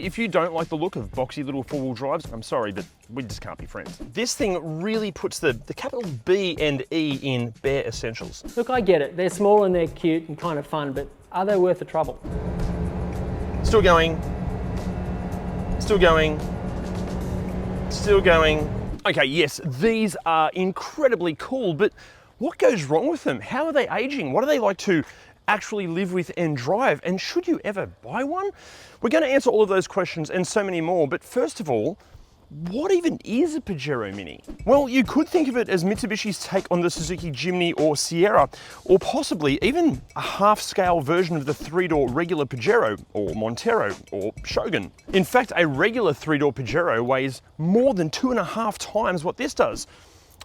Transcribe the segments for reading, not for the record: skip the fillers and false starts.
If you don't like the look of boxy little four-wheel drives, I'm sorry, but we just can't be friends. This thing really puts the capital B and E in bare essentials. Look, I get it. They're small and they're cute and kind of fun, but are they worth the trouble? Still going. Still going. Still going. Okay, yes, these are incredibly cool, but what goes wrong with them? How are they aging? What do they like to actually live with and drive? And should you ever buy one? We're going to answer all of those questions and so many more, but first of all, what even is a Pajero Mini? Well, you could think of it as Mitsubishi's take on the Suzuki Jimny or Sierra, or possibly even a half-scale version of the three-door regular Pajero, or Montero, or Shogun. In fact, a regular three-door Pajero weighs more than 2.5 times what this does,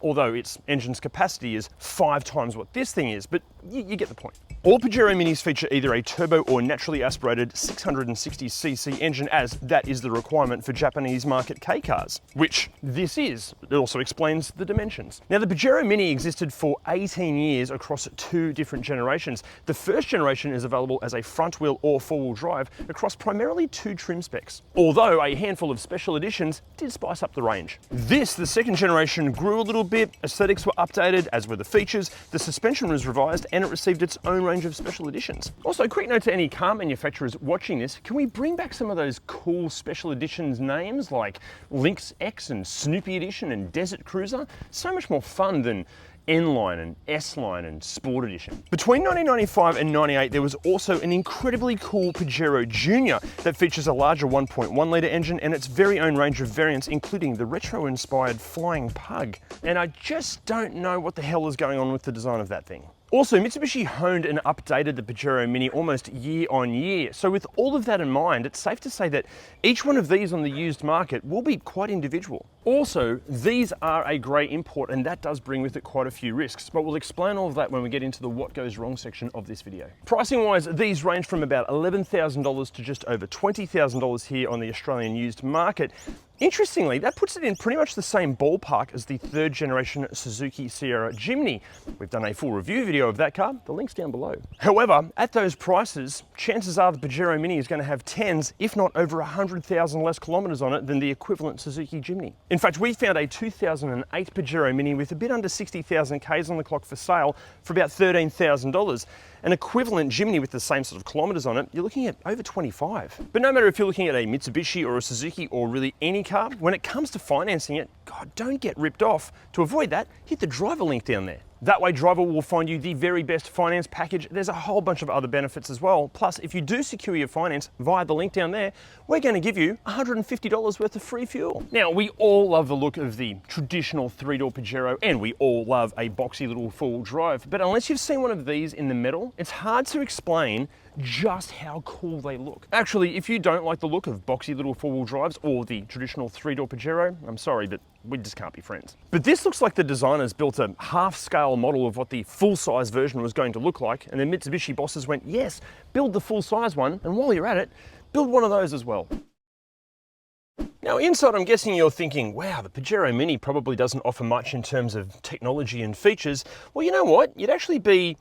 although its engine's capacity is 5 times what this thing is, but you get the point. All Pajero Minis feature either a turbo or naturally aspirated 660cc engine, as that is the requirement for Japanese market K cars, which this is. It also explains the dimensions. Now, the Pajero Mini existed for 18 years across 2 different generations. The first generation is available as a front wheel or four-wheel drive across primarily 2 trim specs, although a handful of special editions did spice up the range. The second generation, grew a little bit, aesthetics were updated, as were the features, the suspension was revised, and it received its own range of special editions. Also, quick note to any car manufacturers watching this, can we bring back some of those cool special editions names like Lynx X and Snoopy Edition and Desert Cruiser? So much more fun than N-Line and S-Line and Sport Edition. Between 1995 and 98, there was also an incredibly cool Pajero Junior that features a larger 1.1 litre engine and its very own range of variants, including the retro-inspired Flying Pug. And I just don't know what the hell is going on with the design of that thing. Also, Mitsubishi honed and updated the Pajero Mini almost year on year. So with all of that in mind, it's safe to say that each one of these on the used market will be quite individual. Also, these are a grey import, and that does bring with it quite a few risks, but we'll explain all of that when we get into the what goes wrong section of this video. Pricing wise, these range from about $11,000 to just over $20,000 here on the Australian used market. Interestingly, that puts it in pretty much the same ballpark as the 3rd generation Suzuki Sierra Jimny. We've done a full review video of that car, the link's down below. However, at those prices, chances are the Pajero Mini is going to have tens, if not over 100,000 less kilometres on it than the equivalent Suzuki Jimny. In fact, we found a 2008 Pajero Mini with a bit under 60,000 Ks on the clock for sale for about $13,000. An equivalent Jimny with the same sort of kilometres on it, you're looking at over 25. But no matter if you're looking at a Mitsubishi or a Suzuki or really any car, when it comes to financing it, God, don't get ripped off. To avoid that, hit the driver link down there. That way, Driver will find you the very best finance package. There's a whole bunch of other benefits as well. Plus, if you do secure your finance via the link down there, we're going to give you $150 worth of free fuel. Now, we all love the look of the traditional 3-door Pajero, and we all love a boxy little four-wheel drive. But unless you've seen one of these in the metal, it's hard to explain just how cool they look. Actually, if you don't like the look of boxy little four-wheel drives or the traditional 3-door Pajero, I'm sorry, but we just can't be friends. But this looks like the designers built a half-scale model of what the full-size version was going to look like, and the Mitsubishi bosses went, yes, build the full-size one, and while you're at it, build one of those as well. Now inside, I'm guessing you're thinking, wow, the Pajero Mini probably doesn't offer much in terms of technology and features. Well, you know what? You'd actually be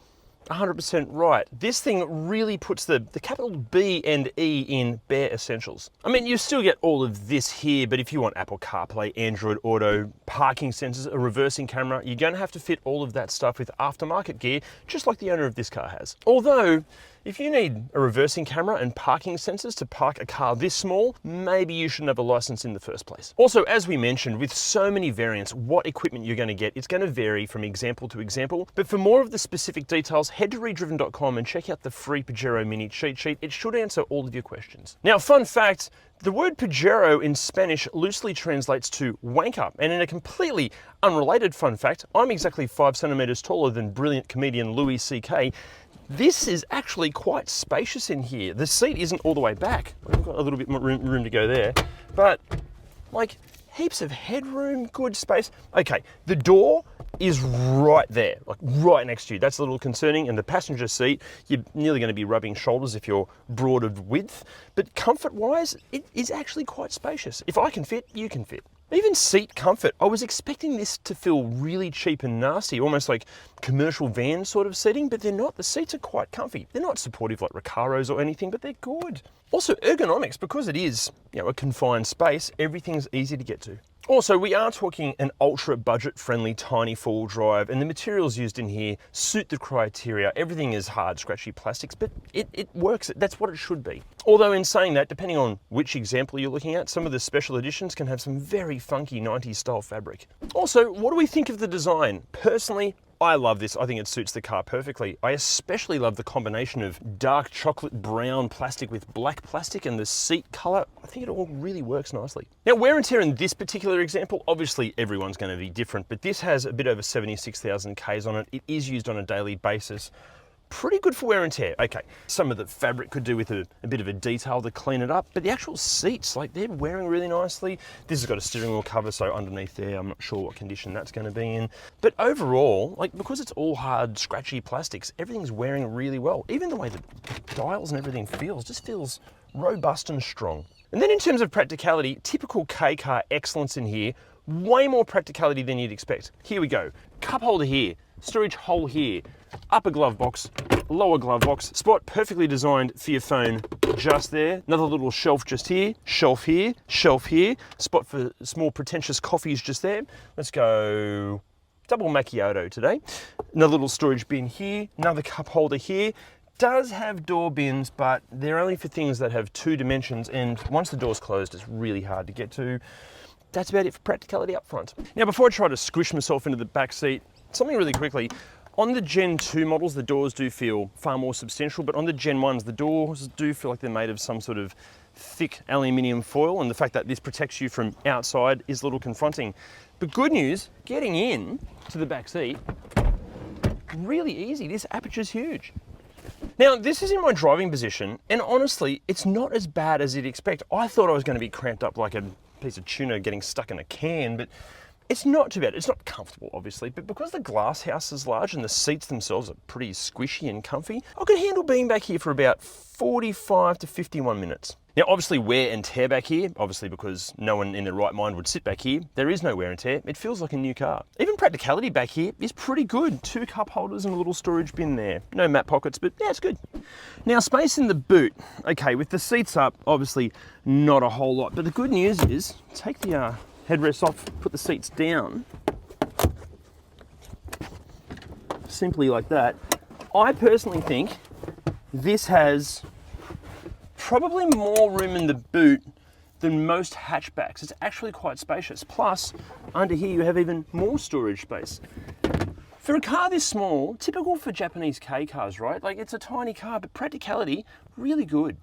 100% right. This thing really puts the capital B and E in bare essentials. I mean, you still get all of this here, but if you want Apple CarPlay, Android Auto, parking sensors, a reversing camera, you're going to have to fit all of that stuff with aftermarket gear, just like the owner of this car has. Although, if you need a reversing camera and parking sensors to park a car this small, maybe you shouldn't have a license in the first place. Also, as we mentioned, with so many variants, what equipment you're going to get, it's going to vary from example to example. But for more of the specific details, head to ReDriven.com and check out the free Pajero Mini cheat sheet. It should answer all of your questions. Now, fun fact, the word Pajero in Spanish loosely translates to wanker, and in a completely unrelated fun fact, I'm exactly 5 centimeters taller than brilliant comedian Louis C.K. This is actually quite spacious in here. The seat isn't all the way back. We've got a little bit more room to go there, but like heaps of headroom, good space. Okay, the door is right there, like right next to you. That's a little concerning. And the passenger seat, you're nearly going to be rubbing shoulders if you're broad of width, but comfort-wise, it is actually quite spacious. If I can fit, you can fit. Even seat comfort. I was expecting this to feel really cheap and nasty, almost like commercial van sort of seating, but they're not. The seats are quite comfy. They're not supportive like Recaros or anything, but they're good. Also ergonomics, because it is, a confined space, everything's easy to get to. Also, we are talking an ultra budget friendly tiny four-wheel drive, and the materials used in here suit the criteria. Everything is hard, scratchy plastics, but it works. That's what it should be. Although in saying that, depending on which example you're looking at, some of the special editions can have some very funky 90s style fabric. Also, what do we think of the design? Personally, I love this. I think it suits the car perfectly. I especially love the combination of dark chocolate brown plastic with black plastic and the seat color. I think it all really works nicely. Now, wear and tear in this particular example, obviously everyone's going to be different, but this has a bit over 76,000 Ks on it. It is used on a daily basis. Pretty good for wear and tear. Okay, some of the fabric could do with a bit of a detail to clean it up, but the actual seats, they're wearing really nicely. This has got a steering wheel cover, so underneath there, I'm not sure what condition that's going to be in. But overall, because it's all hard, scratchy plastics, everything's wearing really well. Even the way the dials and everything just feels robust and strong. And then in terms of practicality, typical K-car excellence in here, way more practicality than you'd expect. Here we go, cup holder here, storage hole here, upper glove box, lower glove box, spot perfectly designed for your phone just there. Another little shelf just here, shelf here, shelf here, spot for small pretentious coffees just there. Let's go double macchiato today. Another little storage bin here, another cup holder here. Does have door bins, but they're only for things that have 2 dimensions, and once the door's closed, it's really hard to get to. That's about it for practicality up front. Now, before I try to squish myself into the back seat, something really quickly. On the Gen 2 models, the doors do feel far more substantial, but on the Gen 1s, the doors do feel like they're made of some sort of thick aluminium foil, and the fact that this protects you from outside is a little confronting. But good news, getting in to the back seat, really easy. This aperture's huge. Now, this is in my driving position, and honestly, it's not as bad as you'd expect. I thought I was going to be cramped up like a piece of tuna getting stuck in a can, but it's not too bad. It's not comfortable, obviously, but because the glass house is large and the seats themselves are pretty squishy and comfy, I could handle being back here for about 45 to 51 minutes. Now, obviously wear and tear back here, obviously because no one in their right mind would sit back here. There is no wear and tear. It feels like a new car. Even practicality back here is pretty good. 2 cup holders and a little storage bin there. No map pockets, but yeah, it's good. Now, space in the boot. Okay, with the seats up, obviously not a whole lot, but the good news is, take the headrests off, put the seats down, simply like that. I personally think this has probably more room in the boot than most hatchbacks. It's actually quite spacious. Plus, under here you have even more storage space. For a car this small, typical for Japanese K cars, right? It's a tiny car, but practicality, really good.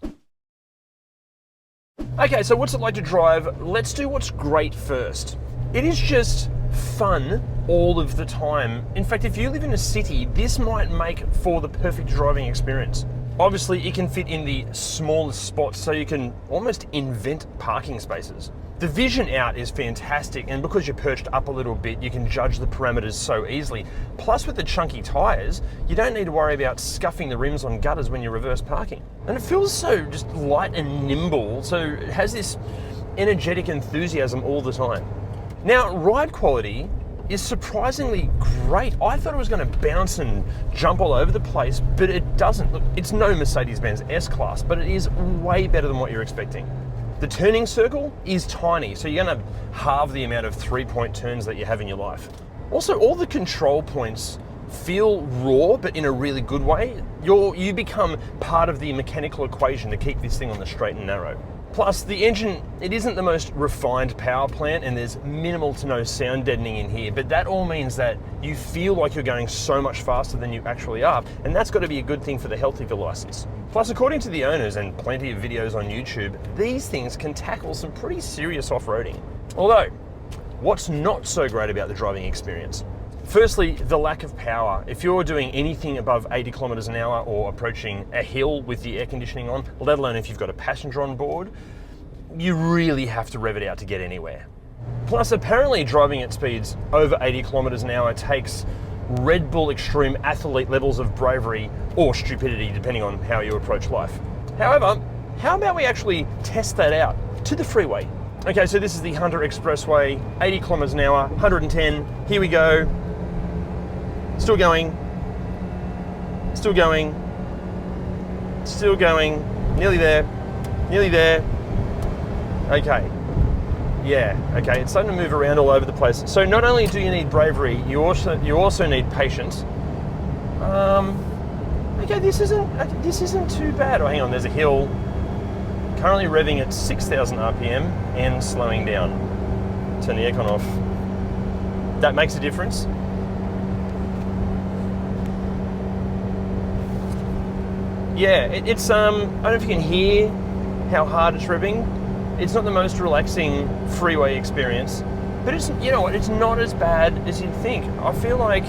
Okay, so what's it like to drive? Let's do what's great first. It is just fun all of the time. In fact, if you live in a city, this might make for the perfect driving experience. Obviously, it can fit in the smallest spots, so you can almost invent parking spaces. The vision out is fantastic, and because you're perched up a little bit, you can judge the parameters so easily. Plus, with the chunky tyres, you don't need to worry about scuffing the rims on gutters when you're reverse parking. And it feels so just light and nimble, so it has this energetic enthusiasm all the time. Now, ride quality is surprisingly great. I thought it was going to bounce and jump all over the place, but it doesn't. Look, it's no Mercedes-Benz S-Class, but it is way better than what you're expecting. The turning circle is tiny, so you're going to halve the amount of 3-point turns that you have in your life. Also, all the control points feel raw, but in a really good way. You become part of the mechanical equation to keep this thing on the straight and narrow. Plus, the engine, it isn't the most refined power plant, and there's minimal to no sound deadening in here, but that all means that you feel like you're going so much faster than you actually are, and that's got to be a good thing for the health of your license. Plus, according to the owners and plenty of videos on YouTube, these things can tackle some pretty serious off-roading. Although, what's not so great about the driving experience? Firstly, the lack of power. If you're doing anything above 80 kilometers an hour or approaching a hill with the air conditioning on, let alone if you've got a passenger on board, you really have to rev it out to get anywhere. Plus, apparently driving at speeds over 80 kilometers an hour takes Red Bull extreme athlete levels of bravery or stupidity, depending on how you approach life. However, how about we actually test that out to the freeway? Okay, so this is the Hunter Expressway, 80 kilometers an hour, 110. Here we go. Still going. Still going. Still going. Nearly there. Nearly there. Okay. Yeah, okay, it's starting to move around all over the place. So not only do you need bravery, you also need patience. Okay, this isn't too bad. Oh, hang on, there's a hill. Currently revving at 6,000 RPM and slowing down. Turn the aircon off. That makes a difference. Yeah, it's I don't know if you can hear how hard it's revving. It's not the most relaxing freeway experience, but it's, you know what, it's not as bad as you'd think. I feel like,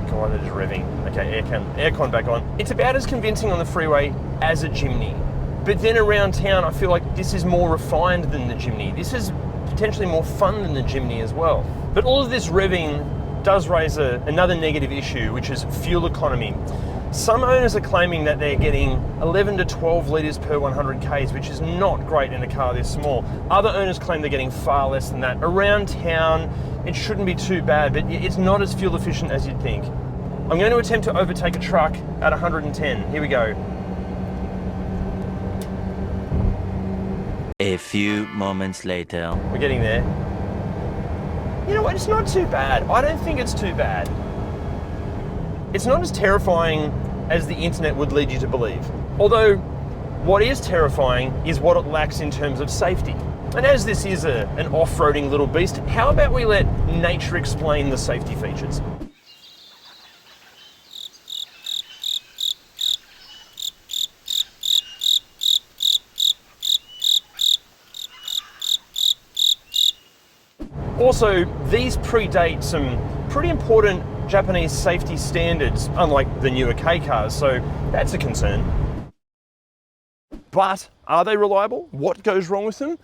God, it is revving. Okay, aircon back on. It's about as convincing on the freeway as a Jimny. But then around town, I feel like this is more refined than the Jimny. This is potentially more fun than the Jimny as well. But all of this revving does raise another negative issue, which is fuel economy. Some owners are claiming that they're getting 11 to 12 litres per 100 Ks, which is not great in a car this small. Other owners claim they're getting far less than that. Around town, it shouldn't be too bad, but it's not as fuel efficient as you'd think. I'm going to attempt to overtake a truck at 110. Here we go. A few moments later. We're getting there. You know what, it's not too bad. I don't think it's too bad. It's not as terrifying as the internet would lead you to believe. Although, what is terrifying is what it lacks in terms of safety. And as this is an off-roading little beast, how about we let nature explain the safety features? Also, these predate some pretty important Japanese safety standards, unlike the newer K cars, so that's a concern. But are they reliable? What goes wrong with them?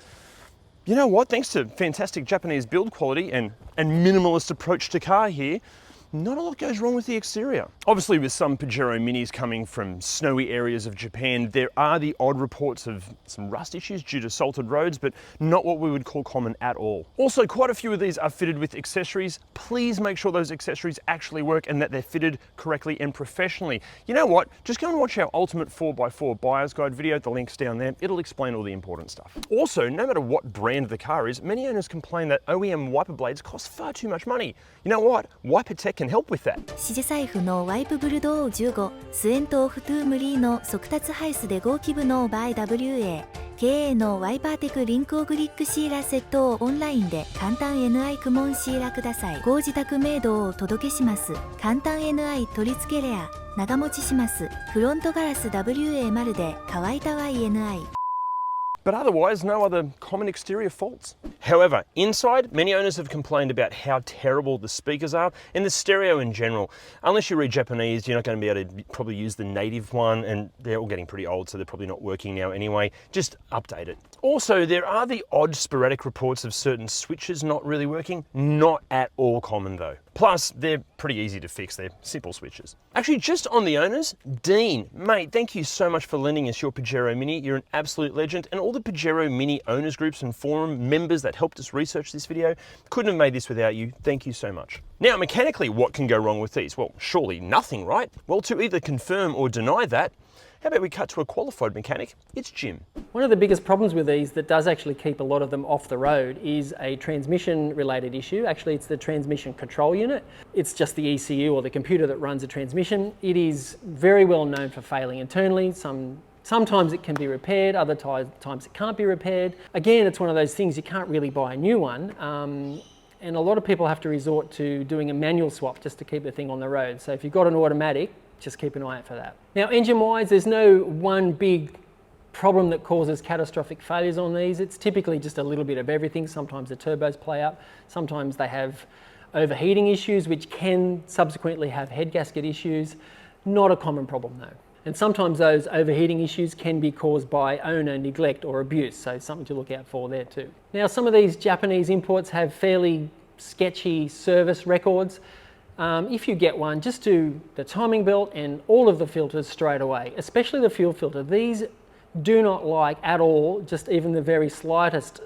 You know what, thanks to fantastic Japanese build quality and minimalist approach to car here, not a lot goes wrong with the exterior. Obviously, with some Pajero Minis coming from snowy areas of Japan, there are the odd reports of some rust issues due to salted roads, but not what we would call common at all. Also, quite a few of these are fitted with accessories. Please make sure those accessories actually work and that they're fitted correctly and professionally. You know what? Just go and watch our ultimate 4x4 buyer's guide video. The link's down there. It'll explain all the important stuff. Also, no matter what brand the car is, many owners complain that OEM wiper blades cost far too much money. You know what? Wiper Tech can help with that. 指示財布のワイプブルドー15スエントオフトゥームリーの速達ハイスで合気部の by WA 経営のワイパーテクリンクオグリックシーラーセットをオンラインで簡単 NI クモンシーラーください。ご自宅メイドをお届けします。簡単 NI 取り付けレア長持ちします。フロントガラス WA 丸で乾いたワイ NI。 But otherwise, no other common exterior faults. However, inside, many owners have complained about how terrible the speakers are and the stereo in general. Unless you read Japanese, you're not going to be able to probably use the native one, and they're all getting pretty old, so they're probably not working now anyway. Just update it. Also, there are the odd sporadic reports of certain switches not really working. Not at all common though. Plus, they're pretty easy to fix. They're simple switches. Actually, just on the owners, Dean, mate, thank you so much for lending us your Pajero Mini. You're an absolute legend. And all the Pajero Mini owners groups and forum members that helped us research this video, couldn't have made this without you. Thank you so much. Now, mechanically, what can go wrong with these? Well, surely nothing, right? Well, to either confirm or deny that, how about we cut to a qualified mechanic? It's Jim. One of the biggest problems with these that does actually keep a lot of them off the road is a transmission related issue. Actually, it's the transmission control unit. It's just the ECU or the computer that runs the transmission. It is very well known for failing internally. Sometimes it can be repaired, other times it can't be repaired. Again, it's one of those things you can't really buy a new one. And a lot of people have to resort to doing a manual swap just to keep the thing on the road. So if you've got an automatic, just keep an eye out for that. Now, engine-wise, there's no one big problem that causes catastrophic failures on these. It's typically just a little bit of everything. Sometimes the turbos play up. Sometimes they have overheating issues, which can subsequently have head gasket issues. Not a common problem though. And sometimes those overheating issues can be caused by owner neglect or abuse, so something to look out for there too. Now, some of these Japanese imports have fairly sketchy service records. If you get one, just do the timing belt and all of the filters straight away, especially the fuel filter. These do not like at all just even the very slightest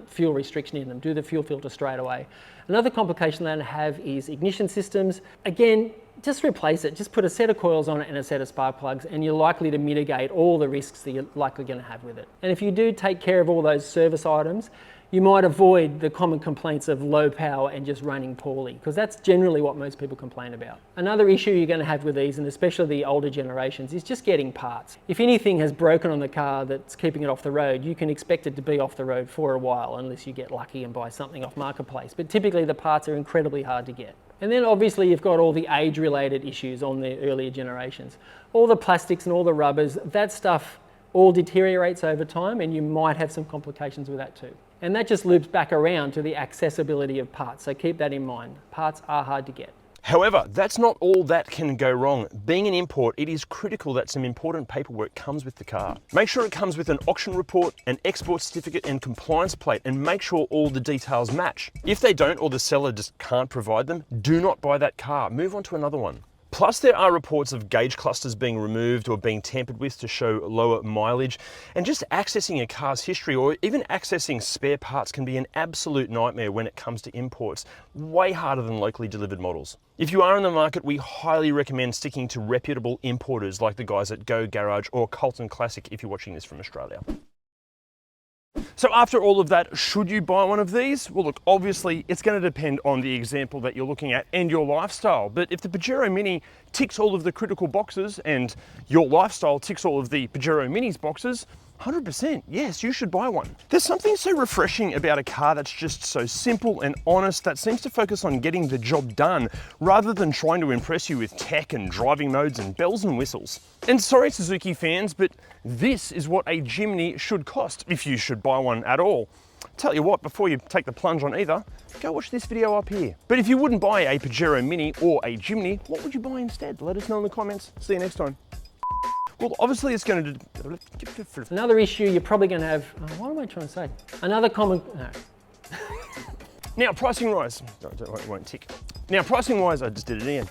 fuel restriction in them. Do the fuel filter straight away. Another complication they have is ignition systems. Again, just replace it. Just put a set of coils on it and a set of spark plugs, and you're likely to mitigate all the risks that you're likely going to have with it. And if you do take care of all those service items, you might avoid the common complaints of low power and just running poorly, because that's generally what most people complain about. Another issue you're going to have with these, and especially the older generations, is just getting parts. If anything has broken on the car that's keeping it off the road, you can expect it to be off the road for a while, unless you get lucky and buy something off Marketplace. But typically the parts are incredibly hard to get. And then obviously you've got all the age-related issues on the earlier generations. All the plastics and all the rubbers, that stuff all deteriorates over time, and you might have some complications with that too. And that just loops back around to the accessibility of parts, so keep that in mind. Parts are hard to get. However, that's not all that can go wrong. Being an import, it is critical that some important paperwork comes with the car. Make sure it comes with an auction report, an export certificate and compliance plate, and make sure all the details match. If they don't, or the seller just can't provide them, do not buy that car. Move on to another one. Plus, there are reports of gauge clusters being removed or being tampered with to show lower mileage, and just accessing a car's history or even accessing spare parts can be an absolute nightmare when it comes to imports, way harder than locally delivered models. If you are in the market, we highly recommend sticking to reputable importers like the guys at Go Garage or Colton Classic if you're watching this from Australia. So after all of that, should you buy one of these? Well, look, obviously it's going to depend on the example that you're looking at and your lifestyle. But if the Pajero Mini ticks all of the critical boxes and your lifestyle ticks all of the Pajero Mini's boxes, 100%, yes, you should buy one. There's something so refreshing about a car that's just so simple and honest, that seems to focus on getting the job done rather than trying to impress you with tech and driving modes and bells and whistles. And sorry Suzuki fans, but this is what a Jimny should cost, if you should buy one at all. Tell you what, before you take the plunge on either, go watch this video up here. But if you wouldn't buy a Pajero Mini or a Jimny, what would you buy instead? Let us know in the comments. See you next time. Well, obviously it's going to... Another issue you're probably going to have... Oh, what am I trying to say? Another common... No. Now, pricing wise... It won't tick. Now, pricing wise, I just did it again.